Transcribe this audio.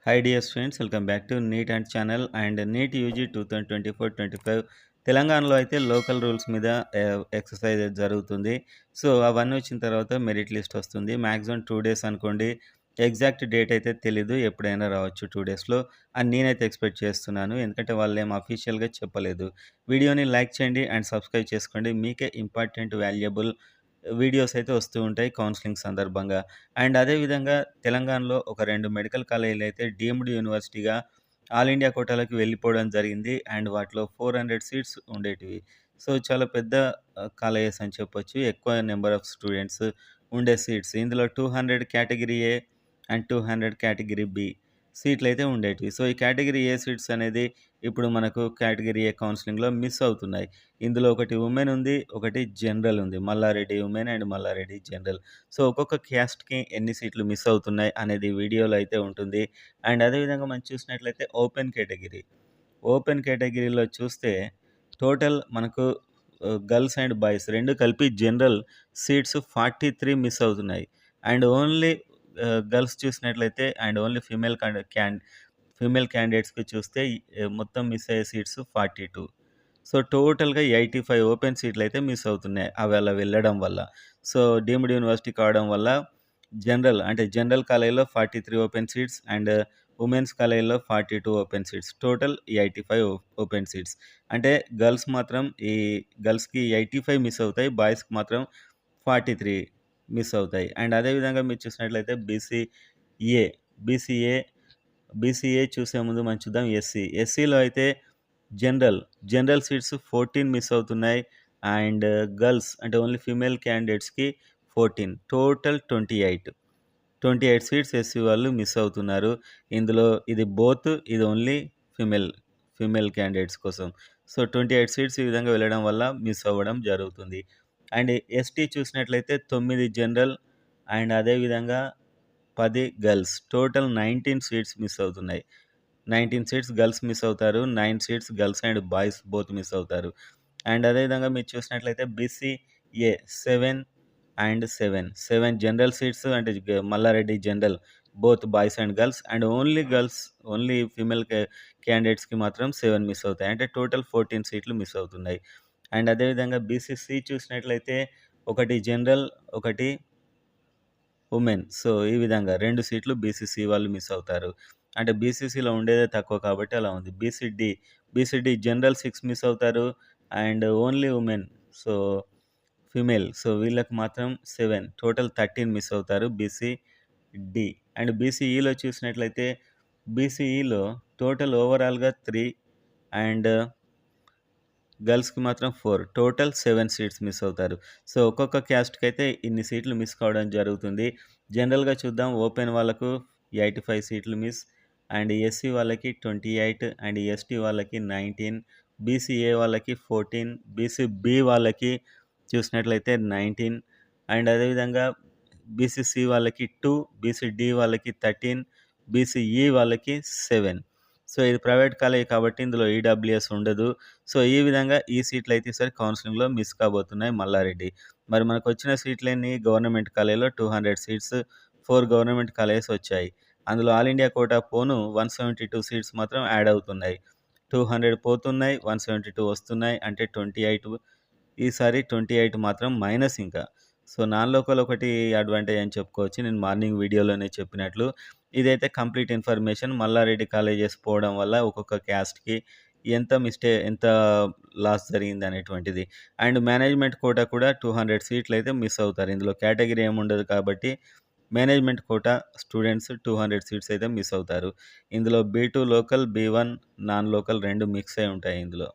Hi dear students, welcome back to NEET and channel and NEET UG 2024-25 తెలంగాణలో అయితే local rules మీద exercise జరుగుతుంది. So అవన్నీ వచ్చిన తర్వాత మెరిట్ లిస్ట్ వస్తుంది. మ్యాక్సిమం 2 డేస్ అనుకోండి. ఎగ్జాక్ట్ డేట్ అయితే తెలీదు. ఎప్పుడైనా రావచ్చు 2 డేస్‌లో అని నేనైతే ఎక్స్‌పెక్ట్ చేస్తున్నాను. ఎందుకంటే వాళ్ళేం అఫీషియల్‌గా చెప్పలేదు. వీడియోని లైక్ చేయండి అండ్ సబ్స్క్రైబ్ చేసుకోండి. మీకే ఇంపార్టెంట్ వాల్యుయబుల్ వీడియోస్ అయితే వస్తూ ఉంటాయి కౌన్సిలింగ్ సందర్భంగా. అండ్ అదేవిధంగా తెలంగాణలో ఒక 2 మెడికల్ కాలేజీలు అయితే డీమ్డ్ యూనివర్సిటీగా ఆల్ ఇండియా కోటాలోకి వెళ్ళిపోవడం జరిగింది. అండ్ వాటిలో 400 సీట్స్ ఉండేటివి. సో, చాలా పెద్ద కాలేజెస్ అని చెప్పొచ్చు. ఎక్కువ నెంబర్ ఆఫ్ స్టూడెంట్స్ ఉండే సీట్స్. ఇందులో 200 category A and 200 category B సీట్లయితే ఉండేటివి. సో, ఈ కేటగిరీ ఏ సీట్స్ అనేది ఇప్పుడు మనకు కేటగిరీ ఏ కౌన్సిలింగ్‌లో మిస్ అవుతున్నాయి. ఇందులో ఒకటి ఉమెన్ ఉంది. ఒకటి జనరల్ ఉంది. Mallareddy women and Mallareddy general. So, ఒక్కొక్క క్యాస్ట్‌కి ఎన్ని సీట్లు మిస్ అవుతున్నాయి అనేది వీడియోలో అయితే ఉంటుంది. అండ్ అదేవిధంగా మనం చూసినట్లయితే ఓపెన్ కేటగిరీ. ఓపెన్ కేటగిరీలో చూస్తే టోటల్ మనకు గర్ల్స్ అండ్ బాయ్స్ 2 కలిపి జనరల్ సీట్స్ 43 మిస్ అవుతున్నాయి. అండ్ ఓన్లీ గర్ల్స్ చూసినట్లయితే అండ్ ఓన్లీ ఫీమేల్ క్యాండిడేట్స్‌కి చూస్తే మొత్తం మిస్ అయ్యే సీట్స్ 42. సో, టోటల్‌గా 85 ఓపెన్ సీట్లయితే మిస్ అవుతున్నాయి. అవి అలా వెళ్ళడం వల్ల. సో, డీమ్డ్ యూనివర్సిటీ కావడం వల్ల జనరల్ కాలేజ్‌లో 43 ఓపెన్ సీట్స్ అండ్ ఉమెన్స్ కాలేజ్‌లో 42 open seats. Total 85 open seats. అంటే గర్ల్స్‌కి 85 మిస్ అవుతాయి. బాయ్స్‌కి మాత్రం 43 మిస్ అవుతాయి. అండ్ అదేవిధంగా మీరు చూసినట్లయితే బీసీఏ, బీసీఏ బీసీఏ చూసే ముందు మనం చూద్దాం ఎస్సీ. ఎస్సీలో అయితే జనరల్ సీట్స్ 14 మిస్ అవుతున్నాయి. అండ్ గర్ల్స్ అంటే ఓన్లీ ఫీమేల్ క్యాండిడేట్స్‌కి 14. టోటల్ 28 సీట్స్ ఎస్సీ వాళ్ళు మిస్ అవుతున్నారు. ఇందులో ఇది ఓన్లీ ఫీమేల్ క్యాండిడేట్స్ కోసం. సో, 28 సీట్స్ ఈ విధంగా వెళ్ళడం వల్ల మిస్ అవ్వడం జరుగుతుంది. అండ్ ఎస్టీ చూసినట్లయితే 9 జనరల్ అండ్ అదేవిధంగా 10 గర్ల్స్. టోటల్ 19 సీట్స్ మిస్ అవుతున్నాయి. 19 సీట్స్ గర్ల్స్ మిస్ అవుతారు. 9 seats girls and boys both miss అవుతారు. అండ్ అదేవిధంగా మీరు చూసినట్లయితే బీసీఏ 7 జనరల్ సీట్స్ అంటే Malla Reddy general both boys and girls and only female క్యాండిడేట్స్‌కి మాత్రం 7 మిస్ అవుతాయి. అంటే టోటల్ 14 సీట్లు మిస్ అవుతున్నాయి. అండ్ అదేవిధంగా బీసీసీ చూసినట్లయితే ఒకటి జనరల్, ఒకటి ఉమెన్. సో, ఈ విధంగా 2 సీట్లు బీసీసీ వాళ్ళు మిస్ అవుతారు. అంటే బీసీసీలో ఉండేదే తక్కువ కాబట్టి అలా ఉంది. బీసీడీ జనరల్ 6 మిస్ అవుతారు. And only women so, female. So, వీళ్ళకి మాత్రం 7 టోటల్ 13 మిస్ అవుతారు బీసీడీ. అండ్ బీసీఈలో చూసినట్లయితే బీసీఈలో టోటల్ ఓవరాల్‌గా 3 అండ్ గర్ల్స్‌కి మాత్రం 4 టోటల్ 7 సీట్స్ మిస్ అవుతారు. సో, ఒక్కొక్క క్యాస్ట్‌కి అయితే ఇన్ని సీట్లు మిస్ కావడం జరుగుతుంది. జనరల్‌గా చూద్దాం ఓపెన్ వాళ్ళకు 85 సీట్లు మిస్ అండ్ ఎస్సీ వాళ్ళకి 28 అండ్ ఎస్టీ వాళ్ళకి 19, బీసీఏ వాళ్ళకి 14, బీసీబీ వాళ్ళకి చూసినట్లయితే 19 అండ్ అదేవిధంగా బీసీసీ వాళ్ళకి 2, బీసీడీ వాళ్ళకి 13, బీసీఈ వాళ్ళకి 7. సో, ఇది ప్రైవేట్ కాలేజ్ కాబట్టి ఇందులో ఈడబ్ల్యూఎస్ ఉండదు. సో, ఈ విధంగా ఈ సీట్లయితే ఈసారి కౌన్సిలింగ్‌లో మిస్ కాబోతున్నాయి మల్లారెడ్డి. మరి మనకొచ్చిన సీట్లెన్ని గవర్నమెంట్ కాలేజ్‌లో 200 సీట్స్, 4 గవర్నమెంట్ కాలేజెస్ వచ్చాయి. అందులో ఆల్ ఇండియా కోటా పోను 172 సీట్స్ మాత్రం యాడ్ అవుతున్నాయి. 200 పోతున్నాయి, 172 వస్తున్నాయి. అంటే 28 ఈసారి 28 మాత్రం మైనస్ ఇంకా. సో, నాన్ లోకల్ ఒకటి అడ్వాంటేజ్ అని చెప్పుకోవచ్చు. నేను మార్నింగ్ వీడియోలోనే చెప్పినట్లు. ఇదైతే కంప్లీట్ ఇన్ఫర్మేషన్ మల్లారెడ్డి కాలేజెస్ పోవడం వల్ల ఒక్కొక్క క్యాస్ట్‌కి ఎంత లాస్ జరిగిందనేటువంటిది. అండ్ మేనేజ్మెంట్ కోటా కూడా 200 సీట్లయితే మిస్ అవుతారు. ఇందులో కేటగిరీ ఏముండదు కాబట్టి మేనేజ్మెంట్ కోటా స్టూడెంట్స్ 200 సీట్స్ అయితే మిస్ అవుతారు. ఇందులో B two local, B one non local 2 mix అయి ఉంటాయి ఇందులో.